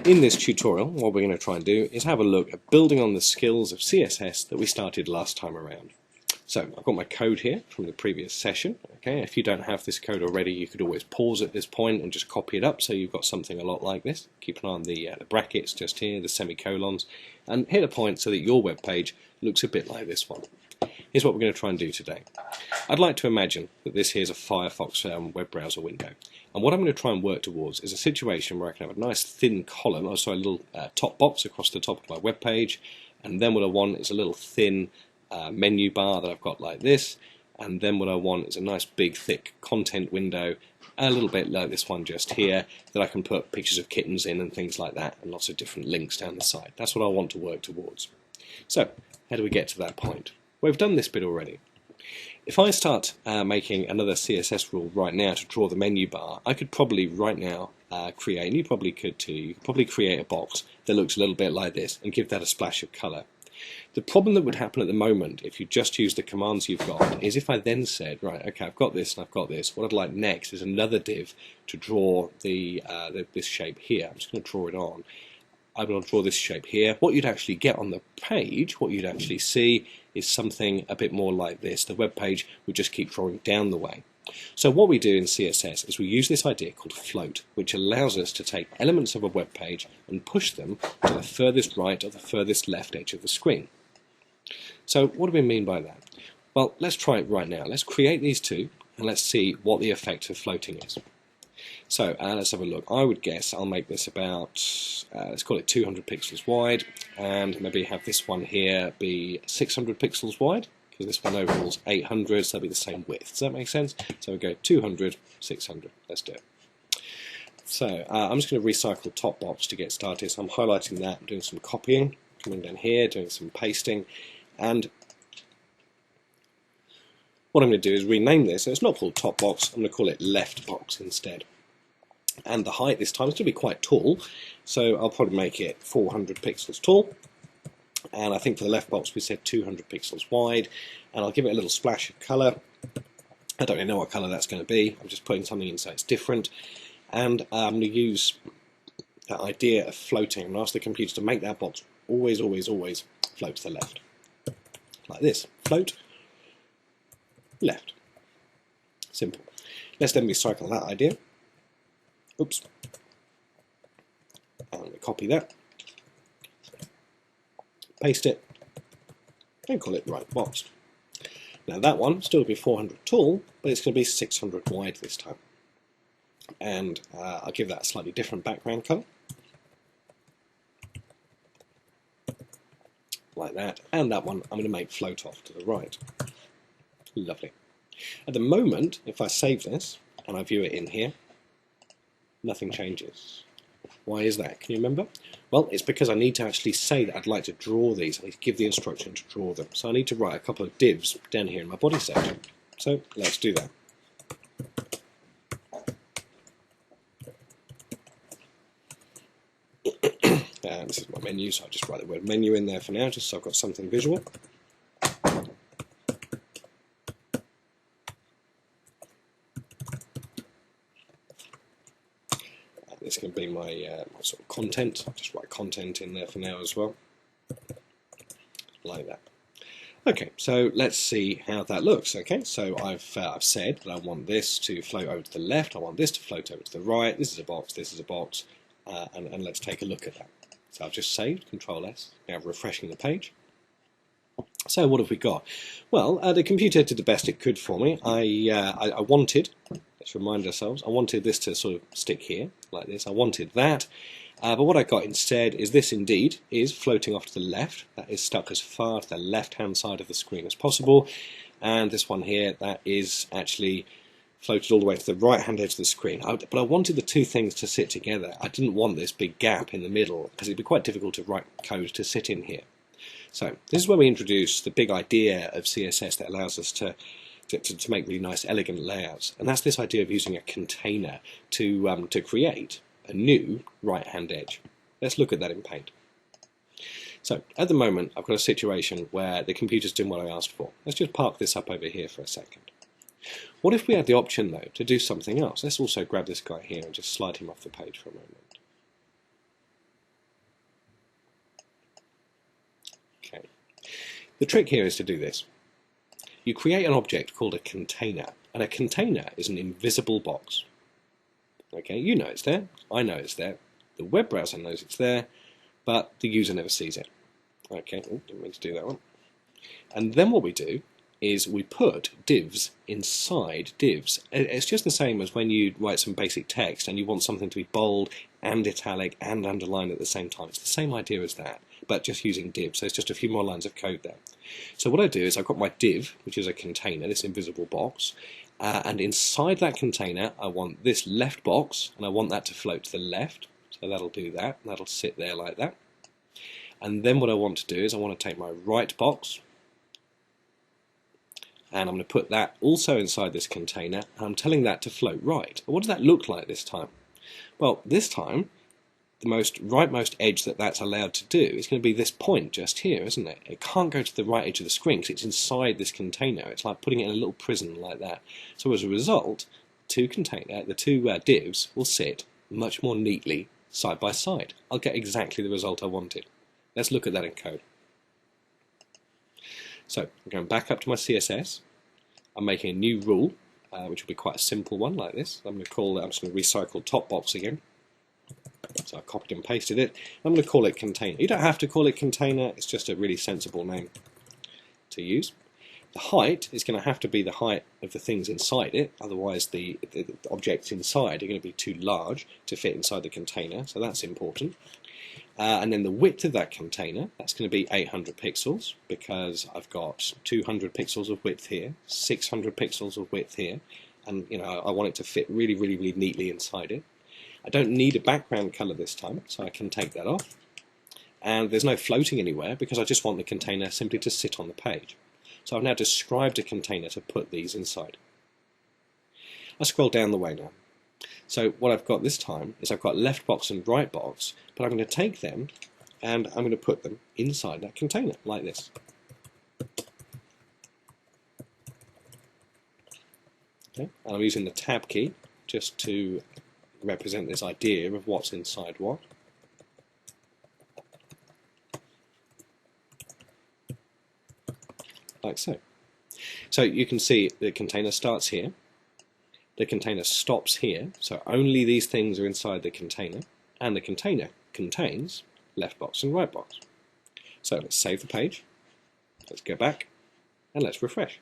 In this tutorial, what we're going to try and do is have a look at building on the skills of CSS that we started last time around. So I've got my code here from the previous session. Okay, if you don't have this code already, you could always pause at this point and just copy it up so you've got something a lot like this. Keep an eye on the brackets just here, the semicolons, and hit a point so that your web page looks a bit like this one. Here's what we're going to try and do today. I'd like to imagine that this here is a Firefox web browser window. And what I'm going to try and work towards is a situation where I can have a nice thin column, a little top box across the top of my web page, and then what I want is a little thin menu bar that I've got like this, and then what I want is a nice big thick content window, a little bit like this one just here, that I can put pictures of kittens in and things like that, and lots of different links down the side. That's what I want to work towards. So, how do we get to that point? We've done this bit already. If I start making another CSS rule right now to draw the menu bar, I could probably right now create, and you probably could too, you could probably create a box that looks a little bit like this and give that a splash of colour. The problem that would happen at the moment if you just use the commands you've got is if I then said, right, okay, I've got this and I've got this, what I'd like next is another div to draw this shape here. I'm just going to draw it on. I'm going to draw this shape here. What you'd actually get on the page, what you'd actually see is something a bit more like this. The web page would just keep drawing down the way. So what we do in CSS is we use this idea called float, which allows us to take elements of a web page and push them to the furthest right or the furthest left edge of the screen. So what do we mean by that? Well, let's try it right now. Let's create these two and let's see what the effect of floating is. So let's have a look. I would guess I'll make this about, let's call it 200 pixels wide, and maybe have this one here be 600 pixels wide, because this one overall's 800, so that'll be the same width. Does that make sense? So we go 200, 600. Let's do it. So I'm just going to recycle top box to get started. So I'm highlighting that, doing some copying, coming down here, doing some pasting, and what I'm going to do is rename this. So it's not called top box. I'm going to call it left box instead. And the height this time is going to be quite tall, so I'll probably make it 400 pixels tall. And I think for the left box we said 200 pixels wide, and I'll give it a little splash of colour. I don't really know what colour that's going to be. I'm just putting something in so it's different. And I'm going to use that idea of floating and ask the computer to make that box always, always, always float to the left. Like this. Float, left. Simple. Let's then recycle that idea. Oops. I'm going to copy that, paste it, and call it right box. Now that one still be 400 tall, but it's going to be 600 wide this time. And I'll give that a slightly different background colour, like that. And that one I'm going to make float off to the right. Lovely. At the moment, if I save this and I view it in here, nothing changes. Why is that? Can you remember? Well, it's because I need to actually say that I'd like to draw these. I need to give the instruction to draw them. So I need to write a couple of divs down here in my body section. So let's do that. And this is my menu, so I'll just write the word menu in there for now, just so I've got something visual. This can be my sort of content. I'll just write content in there for now as well, like that. Okay, so let's see how that looks. Okay, so I've said that I want this to float over to the left, I want this to float over to the right, this is a box, this is a box, and let's take a look at that. So I've just saved, Control S, now refreshing the page. So what have we got? Well, the computer did the best it could for me. I wanted, let's remind ourselves, I wanted this to sort of stick here, like this. I wanted that. But what I got instead is this indeed is floating off to the left. That is stuck as far to the left-hand side of the screen as possible. And this one here, that is actually floated all the way to the right-hand edge of the screen. But I wanted the two things to sit together. I didn't want this big gap in the middle, because it'd be quite difficult to write code to sit in here. So this is where we introduce the big idea of CSS that allows us to make really nice, elegant layouts, and that's this idea of using a container to create a new right-hand edge. Let's look at that in Paint. So at the moment, I've got a situation where the computer's doing what I asked for. Let's just park this up over here for a second. What if we had the option, though, to do something else? Let's also grab this guy here and just slide him off the page for a moment. The trick here is to do this. You create an object called a container, and a container is an invisible box. Okay, you know it's there, I know it's there, the web browser knows it's there, but the user never sees it. Okay, didn't mean to do that one. And then what we do is we put divs inside divs. It's just the same as when you write some basic text and you want something to be bold and italic and underlined at the same time. It's the same idea as that, but just using divs. So it's just a few more lines of code there. So what I do is I've got my div, which is a container, this invisible box, and inside that container I want this left box, and I want that to float to the left. So that'll do that, and that'll sit there like that. And then what I want to do is I want to take my right box, and I'm going to put that also inside this container, and I'm telling that to float right. But what does that look like this time? Well, this time, the rightmost edge that's allowed to do is going to be this point just here, isn't it? It can't go to the right edge of the screen because it's inside this container. It's like putting it in a little prison like that. So as a result, the two divs will sit much more neatly side by side. I'll get exactly the result I wanted. Let's look at that in code. So I'm going back up to my CSS. I'm making a new rule, which will be quite a simple one like this. I'm just going to recycle top box again. So I copied and pasted it. I'm going to call it container. You don't have to call it container, it's just a really sensible name to use. The height is going to have to be the height of the things inside it, otherwise the objects inside are going to be too large to fit inside the container, so that's important. And then the width of that container, that's going to be 800 pixels, because I've got 200 pixels of width here, 600 pixels of width here, and I want it to fit really, really, really neatly inside it. I don't need a background color this time, so I can take that off. And there's no floating anywhere, because I just want the container simply to sit on the page. So I've now described a container to put these inside. I scroll down the way now. So what I've got this time is I've got left box and right box, but I'm going to take them and I'm going to put them inside that container like this. Okay. And I'm using the tab key just to represent this idea of what's inside what. Like so. So you can see the container starts here. The container stops here, so only these things are inside the container, and the container contains left box and right box. So let's save the page, let's go back, and let's refresh.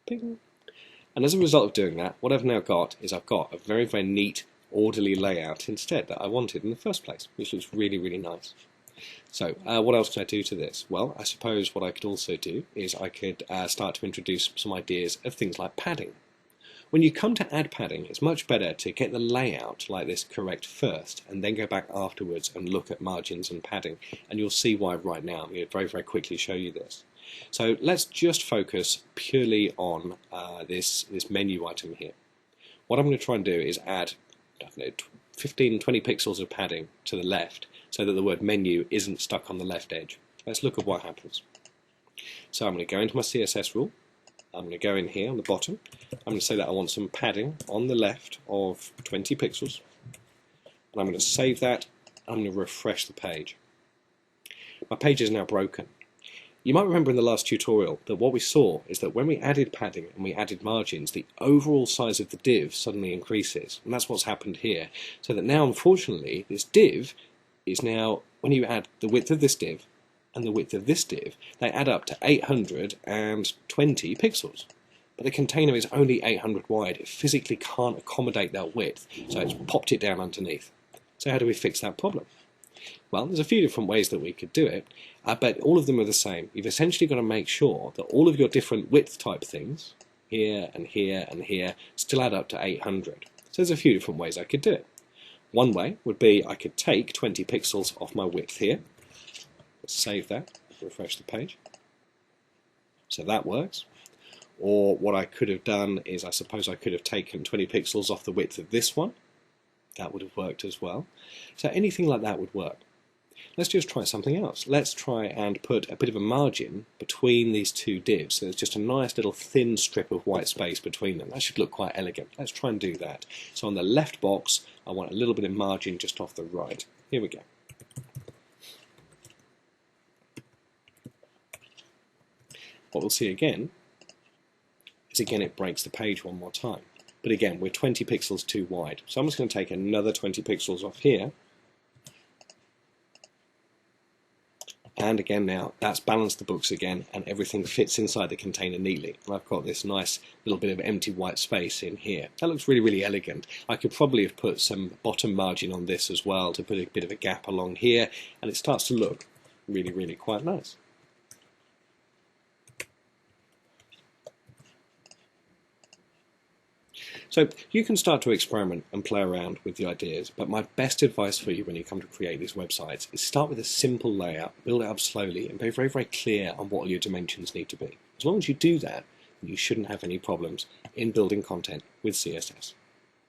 Ping. And as a result of doing that, what I've now got is I've got a very, very neat, orderly layout instead that I wanted in the first place, which looks really, really nice. So what else can I do to this? Well, I suppose what I could also do is I could start to introduce some ideas of things like padding. When you come to add padding, it's much better to get the layout like this correct first and then go back afterwards and look at margins and padding, and you'll see why right now. I'm going to very, very quickly show you this. So let's just focus purely on this menu item here. What I'm going to try and do is add 15, 20 pixels of padding to the left so that the word menu isn't stuck on the left edge. Let's look at what happens. So I'm going to go into my CSS rule. I'm going to go in here on the bottom. I'm going to say that I want some padding on the left of 20 pixels. And I'm going to save that. I'm going to refresh the page. My page is now broken. You might remember in the last tutorial that what we saw is that when we added padding and we added margins, the overall size of the div suddenly increases. And that's what's happened here. So that now, unfortunately, this div is now, when you add the width of this div and the width of this div, they add up to 820 pixels. But the container is only 800 wide. It physically can't accommodate that width, so it's popped it down underneath. So how do we fix that problem? Well, there's a few different ways that we could do it, but all of them are the same. You've essentially got to make sure that all of your different width type things, here and here and here, still add up to 800. So there's a few different ways I could do it. One way would be I could take 20 pixels off my width here. Let's save that, refresh the page. So that works. Or what I could have done is I suppose I could have taken 20 pixels off the width of this one. That would have worked as well. So anything like that would work. Let's just try something else. Let's try and put a bit of a margin between these two divs. So there's just a nice little thin strip of white space between them. That should look quite elegant. Let's try and do that. So on the left box, I want a little bit of margin just off the right. Here we go. what we'll see again is it breaks the page one more time. But again, we're 20 pixels too wide. So I'm just going to take another 20 pixels off here. And again now, that's balanced the books again, and everything fits inside the container neatly. And I've got this nice little bit of empty white space in here. That looks really, really elegant. I could probably have put some bottom margin on this as well to put a bit of a gap along here, and it starts to look really, really quite nice. So you can start to experiment and play around with the ideas, but my best advice for you when you come to create these websites is start with a simple layout, build it up slowly, and be very, very clear on what your dimensions need to be. As long as you do that, you shouldn't have any problems in building content with CSS.